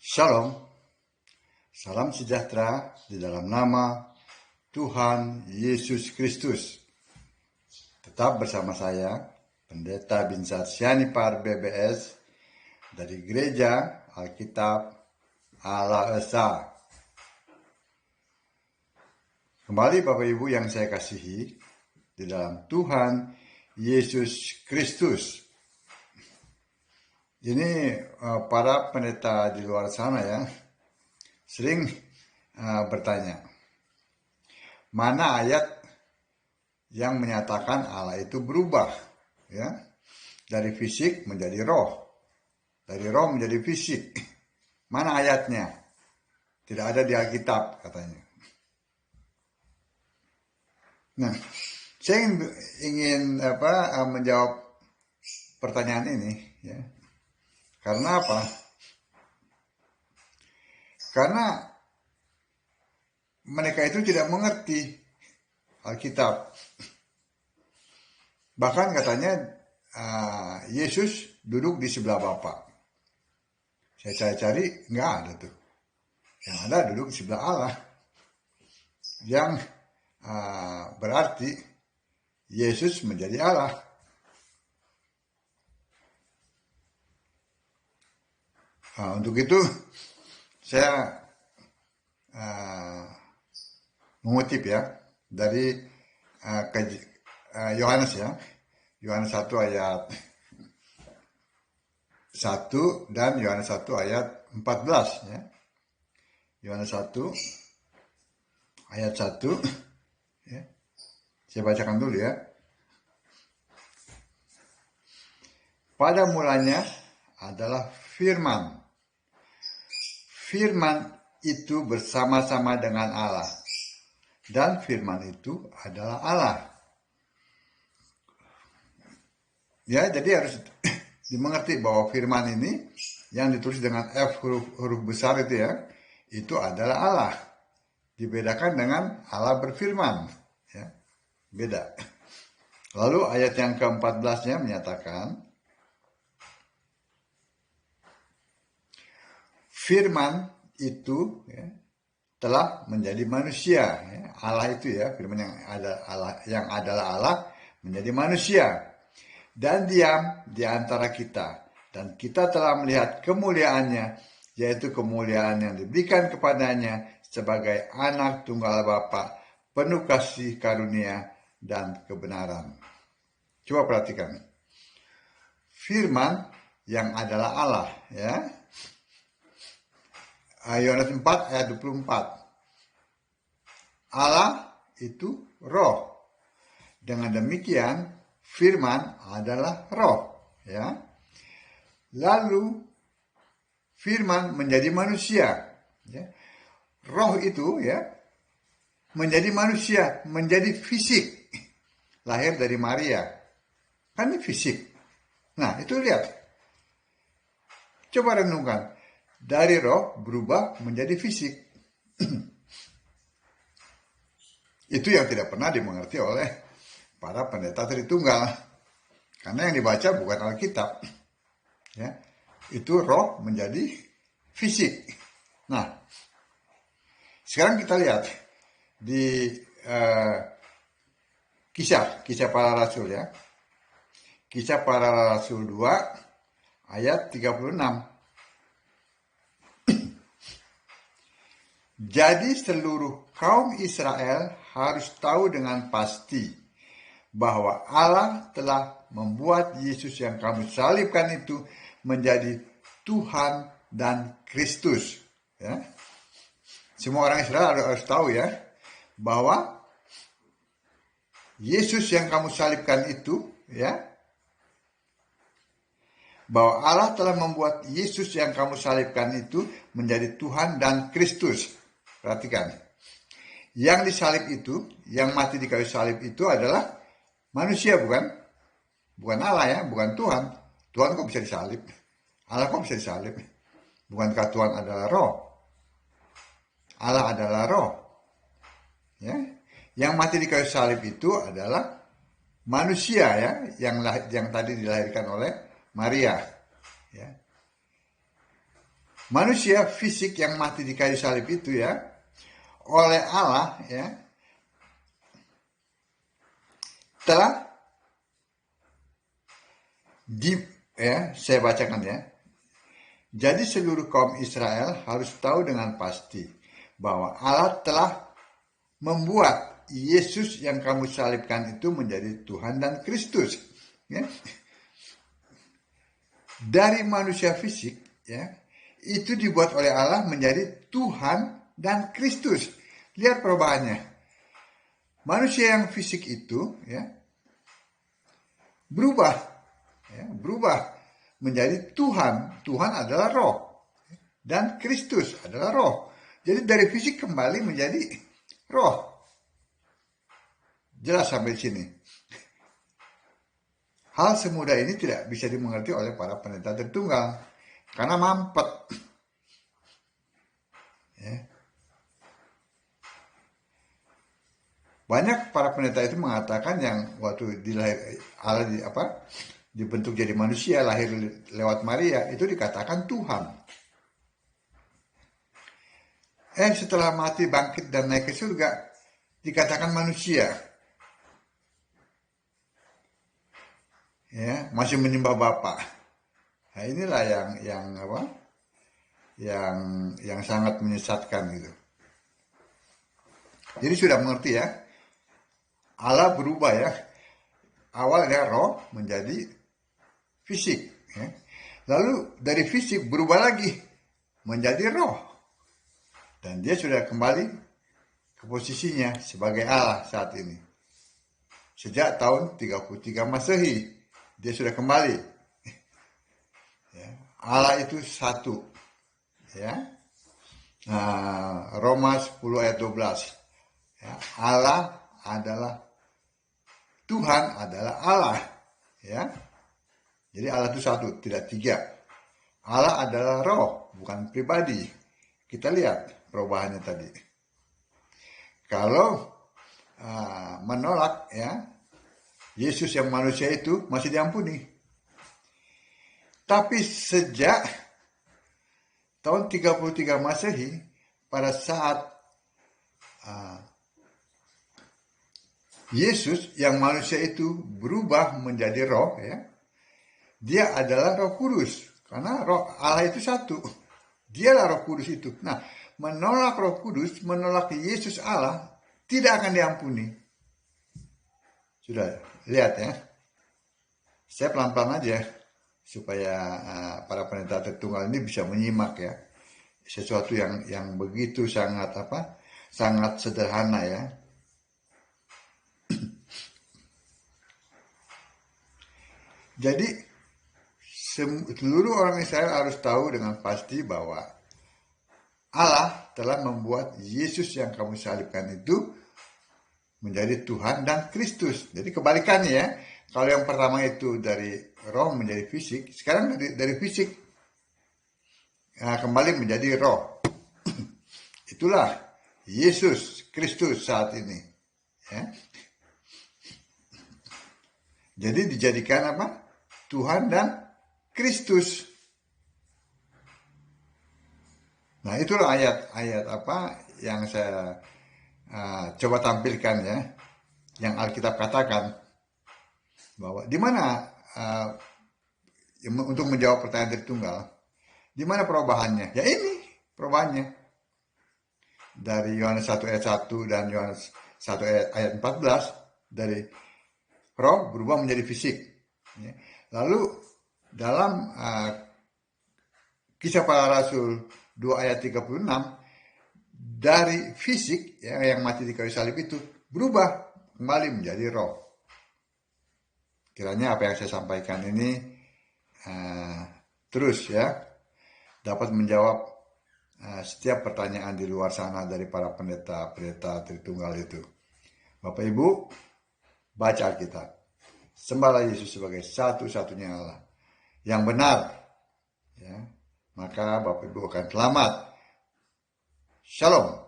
Shalom, salam sejahtera di dalam nama Tuhan Yesus Kristus. Tetap bersama saya, Pendeta Binsar Sianipar BBS dari Gereja Alkitab Allah Esa. Kembali Bapak Ibu yang saya kasihi di dalam Tuhan Yesus Kristus. Ini para pendeta di luar sana ya sering bertanya, mana ayat yang menyatakan Allah itu berubah ya dari fisik menjadi roh, dari roh menjadi fisik. Mana ayatnya? Tidak ada di Alkitab katanya. Nah, saya ingin menjawab pertanyaan ini ya. Karena apa? Karena mereka itu tidak mengerti Alkitab. Bahkan katanya Yesus duduk di sebelah Bapa. Saya cari nggak ada tuh. Yang ada duduk di sebelah Allah. Yang berarti Yesus menjadi Allah. Untuk itu saya mengutip ya dari Yohanes ya, Yohanes 1 ayat 1 dan Yohanes 1 ayat 14 ya. Yohanes 1 ayat 1 ya. Saya bacakan dulu ya. Pada mulanya adalah firman. Firman itu bersama-sama dengan Allah. Dan firman itu adalah Allah. Ya, jadi harus dimengerti bahwa firman ini yang ditulis dengan F huruf besar itu ya, itu adalah Allah. Dibedakan dengan Allah berfirman. Ya, beda. Lalu ayat yang ke-14-nya menyatakan, firman itu ya, telah menjadi manusia. Ya. Allah itu ya, firman yang adalah Allah menjadi manusia dan diam di antara kita. Dan kita telah melihat kemuliaannya, yaitu kemuliaan yang diberikan kepadanya sebagai anak tunggal Bapa, penuh kasih karunia dan kebenaran. Coba perhatikan. Firman yang adalah Allah ya. Yohanes 4 ayat 24. Allah itu roh. Dengan demikian firman adalah roh, ya. Lalu firman menjadi manusia, ya. Roh itu ya menjadi manusia, menjadi fisik. Lahir dari Maria. Kan ini fisik. Nah, itu lihat. Coba renungkan. Dari roh berubah menjadi fisik. Itu yang tidak pernah dimengerti oleh para pendeta Tritunggal. Karena yang dibaca bukan Alkitab. Ya, itu roh menjadi fisik. Nah, sekarang kita lihat di kisah para rasul ya. Kisah para rasul 2 ayat 36. Jadi seluruh kaum Israel harus tahu dengan pasti bahwa Allah telah membuat Yesus yang kamu salibkan itu menjadi Tuhan dan Kristus. Ya. Semua orang Israel harus tahu ya bahwa Yesus yang kamu salibkan itu ya, bahwa Allah telah membuat Yesus yang kamu salibkan itu menjadi Tuhan dan Kristus. Perhatikan, yang disalib itu, yang mati di kayu salib itu adalah manusia bukan Allah ya, bukan Tuhan. Tuhan kok bisa disalib? Allah kok bisa disalib? Bukankah Tuhan adalah roh? Allah adalah roh. Ya, yang mati di kayu salib itu adalah manusia ya, yang tadi dilahirkan oleh Maria. Ya. Manusia fisik yang mati di kayu salib itu ya, oleh Allah ya, telah saya bacakan ya. Jadi seluruh kaum Israel harus tahu dengan pasti bahwa Allah telah membuat Yesus yang kamu salibkan itu menjadi Tuhan dan Kristus. Ya. Dari manusia fisik, ya, itu dibuat oleh Allah menjadi Tuhan dan Kristus. Lihat perubahannya. Manusia yang fisik itu, ya, berubah menjadi Tuhan. Tuhan adalah roh dan Kristus adalah roh. Jadi dari fisik kembali menjadi roh. Jelas sampai sini. Hal semudah ini tidak bisa dimengerti oleh para pendeta Tritunggal karena mampet. Ya. Banyak para pendeta itu mengatakan yang waktu Allah dibentuk jadi manusia, lahir lewat Maria, itu dikatakan Tuhan. Setelah mati, bangkit dan naik ke surga, dikatakan manusia. Ya, masih menyembah Bapa. Nah, inilah yang sangat menyesatkan gitu. Jadi sudah mengerti ya, Allah berubah ya, awalnya roh menjadi fisik, ya. Lalu dari fisik berubah lagi menjadi roh, dan dia sudah kembali ke posisinya sebagai Allah saat ini. Sejak tahun 33 Masehi dia sudah kembali. Ya. Allah itu satu, ya. Roma 10 ayat 12. Ya. Allah adalah Tuhan adalah Allah, ya. Jadi Allah itu satu, tidak tiga. Allah adalah roh, bukan pribadi. Kita lihat perubahannya tadi. Kalau menolak ya Yesus yang manusia itu masih diampuni. Tapi sejak tahun 33 Masehi, pada saat Yesus yang manusia itu berubah menjadi roh, ya, dia adalah Roh Kudus. Karena roh Allah itu satu. Dialah Roh Kudus itu. Nah, menolak Roh Kudus, menolak Yesus Allah, tidak akan diampuni. Sudah lihat ya. Saya pelan-pelan aja supaya para pendeta Tritunggal ini bisa menyimak ya. Sesuatu yang begitu sangat sangat sederhana ya. Jadi seluruh orang Israel harus tahu dengan pasti bahwa Allah telah membuat Yesus yang kamu salibkan itu menjadi Tuhan dan Kristus. Jadi kebalikannya ya. Kalau yang pertama itu dari roh menjadi fisik, sekarang dari fisik kembali menjadi roh. Itulah Yesus Kristus saat ini. Ya. Jadi dijadikan Tuhan dan Kristus. Nah itulah ayat-ayat yang saya coba tampilkan ya, yang Alkitab katakan bahwa di mana untuk menjawab pertanyaan Tritunggal, di mana perubahannya? Ya ini perubahannya dari Yohanes 1 ayat 1 dan Yohanes 1 ayat 14, dari roh berubah menjadi fisik. Ya. Lalu dalam Kisah Para Rasul 2 ayat 36, dari fisik ya, yang mati di kayu salib itu berubah kembali menjadi roh. Kiranya apa yang saya sampaikan ini terus ya dapat menjawab setiap pertanyaan di luar sana dari para pendeta Tritunggal itu. Bapak Ibu, baca Alkitab. Sembahlah Yesus sebagai satu-satunya Allah yang benar. Ya, maka Bapak Ibu akan selamat. Shalom.